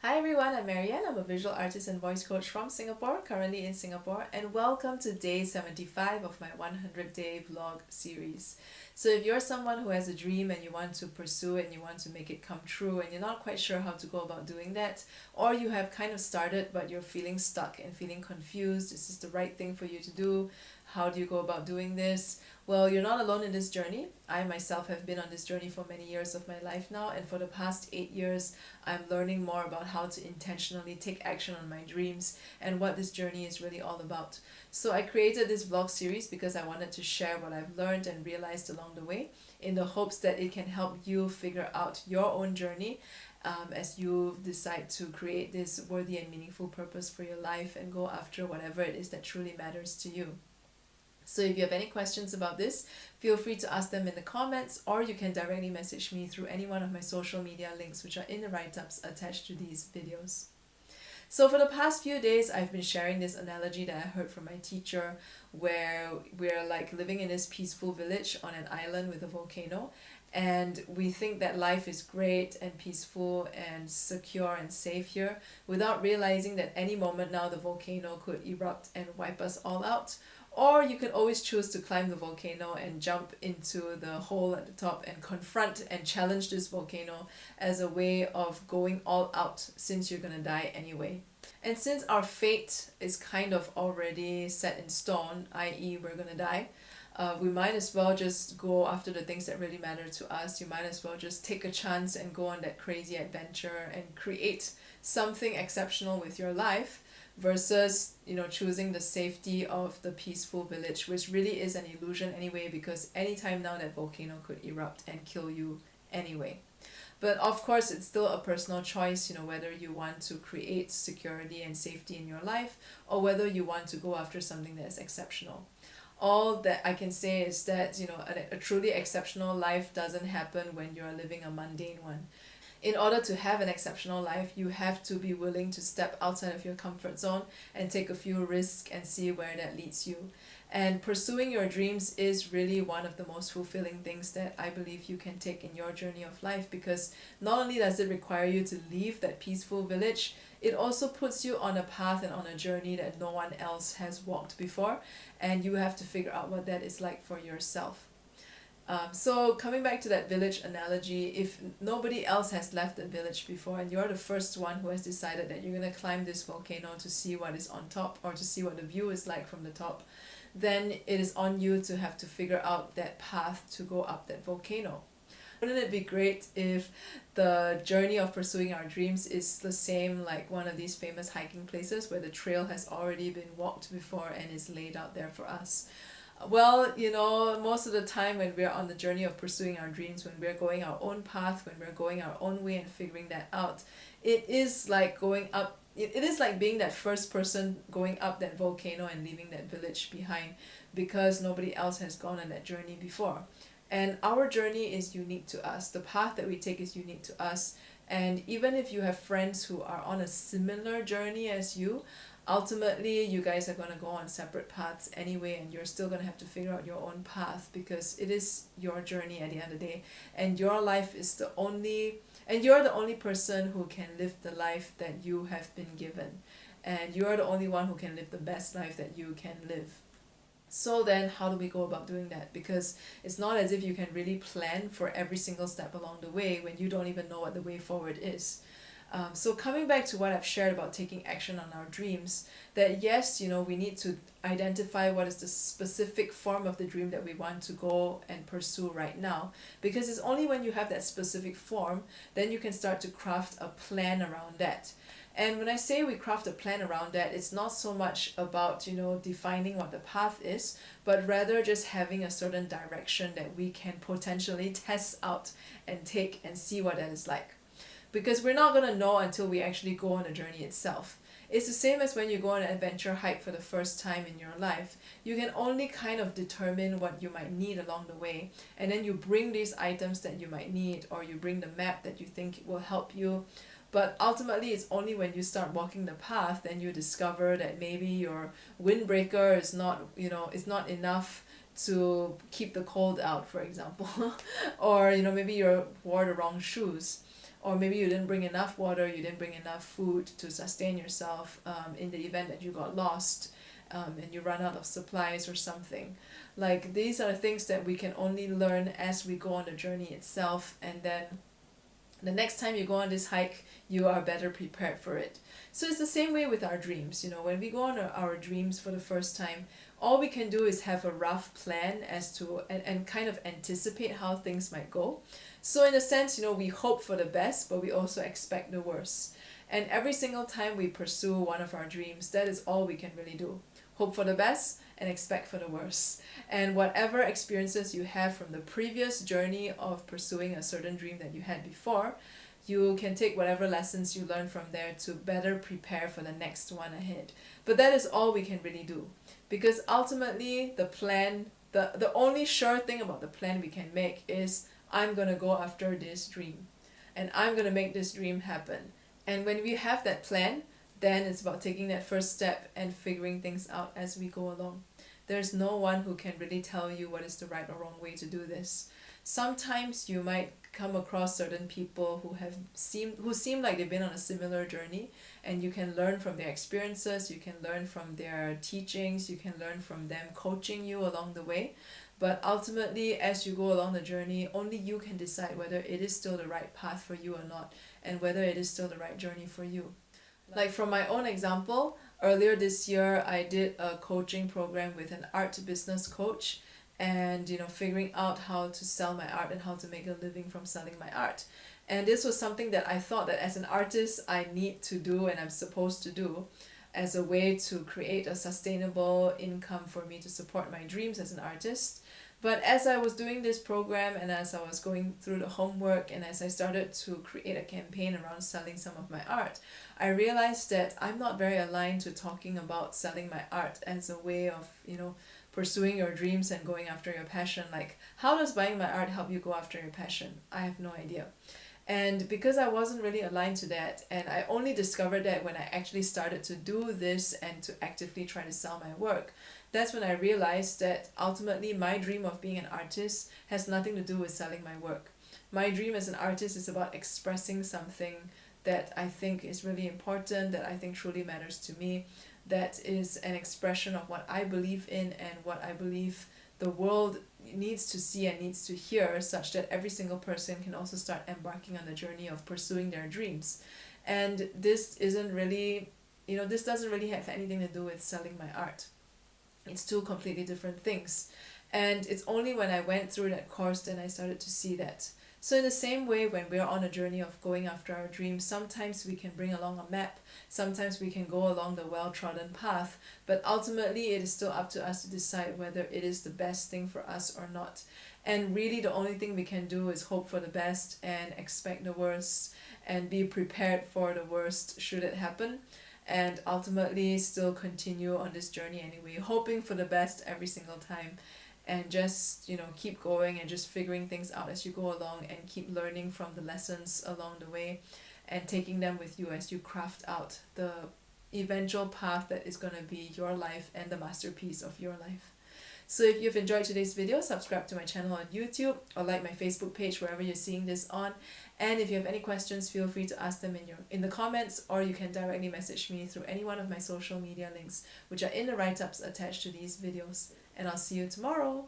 Hi everyone, I'm MaryAnn. I'm a visual artist and voice coach from Singapore, currently in Singapore, and welcome to day 75 of my 100-day vlog series. So if you're someone who has a dream and you want to pursue it and you want to make it come true and you're not quite sure how to go about doing that, or you have kind of started but you're feeling stuck and feeling confused, is this the right thing for you to do? How do you go about doing this? Well, you're not alone in this journey. I myself have been on this journey for many years of my life now, and for the past 8 years, I'm learning more about how to intentionally take action on my dreams and what this journey is really all about. So I created this vlog series because I wanted to share what I've learned and realized along the way in the hopes that it can help you figure out your own journey as you decide to create this worthy and meaningful purpose for your life and go after whatever it is that truly matters to you. So if you have any questions about this, feel free to ask them in the comments, or you can directly message me through any one of my social media links which are in the write-ups attached to these videos. So for the past few days, I've been sharing this analogy that I heard from my teacher, where we're like living in this peaceful village on an island with a volcano, and we think that life is great and peaceful and secure and safe here, without realizing that any moment now the volcano could erupt and wipe us all out. Or you can always choose to climb the volcano and jump into the hole at the top and confront and challenge this volcano as a way of going all out, since you're gonna die anyway. And since our fate is kind of already set in stone, i.e. we're gonna die, we might as well just go after the things that really matter to us. You might as well just take a chance and go on that crazy adventure and create something exceptional with your life, versus choosing the safety of the peaceful village, which really is an illusion anyway, because anytime now that volcano could erupt and kill you anyway. But of course, it's still a personal choice, whether you want to create security and safety in your life, or whether you want to go after something that is exceptional. All that I can say is that a truly exceptional life doesn't happen when you're living a mundane one. In order to have an exceptional life, you have to be willing to step outside of your comfort zone and take a few risks and see where that leads you. And pursuing your dreams is really one of the most fulfilling things that I believe you can take in your journey of life, because not only does it require you to leave that peaceful village, it also puts you on a path and on a journey that no one else has walked before, and you have to figure out what that is like for yourself. So coming back to that village analogy, if nobody else has left the village before and you're the first one who has decided that you're going to climb this volcano to see what is on top, or to see what the view is like from the top, then it is on you to have to figure out that path to go up that volcano. Wouldn't it be great if the journey of pursuing our dreams is the same like one of these famous hiking places where the trail has already been walked before and is laid out there for us? Well, most of the time when we're on the journey of pursuing our dreams, when we're going our own path, when we're going our own way and figuring that out, it is like going up, it is like being that first person going up that volcano and leaving that village behind, because nobody else has gone on that journey before. And our journey is unique to us. The path that we take is unique to us. And even if you have friends who are on a similar journey as you, ultimately you guys are going to go on separate paths anyway, and you're still going to have to figure out your own path, because it is your journey at the end of the day, and your life is you're the only person who can live the life that you have been given, and you're the only one who can live the best life that you can live. So then how do we go about doing that? Because it's not as if you can really plan for every single step along the way when you don't even know what the way forward is. So coming back to what I've shared about taking action on our dreams, that yes, we need to identify what is the specific form of the dream that we want to go and pursue right now, because it's only when you have that specific form, then you can start to craft a plan around that. And when I say we craft a plan around that, it's not so much about, defining what the path is, but rather just having a certain direction that we can potentially test out and take and see what that is like. Because we're not going to know until we actually go on the journey itself. It's the same as when you go on an adventure hike for the first time in your life. You can only kind of determine what you might need along the way, and then you bring these items that you might need, or you bring the map that you think will help you. But ultimately, it's only when you start walking the path then you discover that maybe your windbreaker is not, is not enough to keep the cold out, for example. Or maybe you wore the wrong shoes. or maybe you didn't bring enough water, you didn't bring enough food to sustain yourself in the event that you got lost and you run out of supplies or something. Like, these are things that we can only learn as we go on the journey itself, and then the next time you go on this hike, you are better prepared for it. So it's the same way with our dreams. You know, when we go on our dreams for the first time, all we can do is have a rough plan as to and kind of anticipate how things might go. So in a sense, you know, we hope for the best, but we also expect the worst. And every single time we pursue one of our dreams, that is all we can really do. Hope for the best and expect for the worst. And whatever experiences you have from the previous journey of pursuing a certain dream that you had before, you can take whatever lessons you learn from there to better prepare for the next one ahead. But that is all we can really do. Because ultimately, the plan, the only sure thing about the plan we can make is, I'm going to go after this dream. And I'm going to make this dream happen. And when we have that plan, then it's about taking that first step and figuring things out as we go along. There's no one who can really tell you what is the right or wrong way to do this. Sometimes you might come across certain people who seem like they've been on a similar journey, and you can learn from their experiences, you can learn from their teachings, you can learn from them coaching you along the way. But ultimately, as you go along the journey, only you can decide whether it is still the right path for you or not, and whether it is still the right journey for you. Like, from my own example, earlier this year I did a coaching program with an art business coach, and you know, figuring out how to sell my art and how to make a living from selling my art. And this was something that I thought that as an artist I need to do and I'm supposed to do as a way to create a sustainable income for me to support my dreams as an artist. But as I was doing this program, and as I was going through the homework, and as I started to create a campaign around selling some of my art, I realized that I'm not very aligned to talking about selling my art as a way of, you know, pursuing your dreams and going after your passion. Like, how does buying my art help you go after your passion? I have no idea. And because I wasn't really aligned to that, and I only discovered that when I actually started to do this and to actively try to sell my work, that's when I realized that ultimately my dream of being an artist has nothing to do with selling my work. My dream as an artist is about expressing something that I think is really important, that I think truly matters to me, that is an expression of what I believe in and what I believe the world needs to see and needs to hear, such that every single person can also start embarking on the journey of pursuing their dreams. And this isn't really, you know, this doesn't really have anything to do with selling my art. It's two completely different things. And it's only when I went through that course that I started to see that. So in the same way, when we're on a journey of going after our dreams, sometimes we can bring along a map, sometimes we can go along the well-trodden path, but ultimately it is still up to us to decide whether it is the best thing for us or not. And really the only thing we can do is hope for the best and expect the worst and be prepared for the worst should it happen. And ultimately still continue on this journey anyway, hoping for the best every single time, and just, you know, keep going and just figuring things out as you go along, and keep learning from the lessons along the way and taking them with you as you craft out the eventual path that is going to be your life and the masterpiece of your life. So if you've enjoyed today's video, subscribe to my channel on YouTube or like my Facebook page wherever you're seeing this on. And if you have any questions, feel free to ask them in the comments, or you can directly message me through any one of my social media links, which are in the write-ups attached to these videos. And I'll see you tomorrow.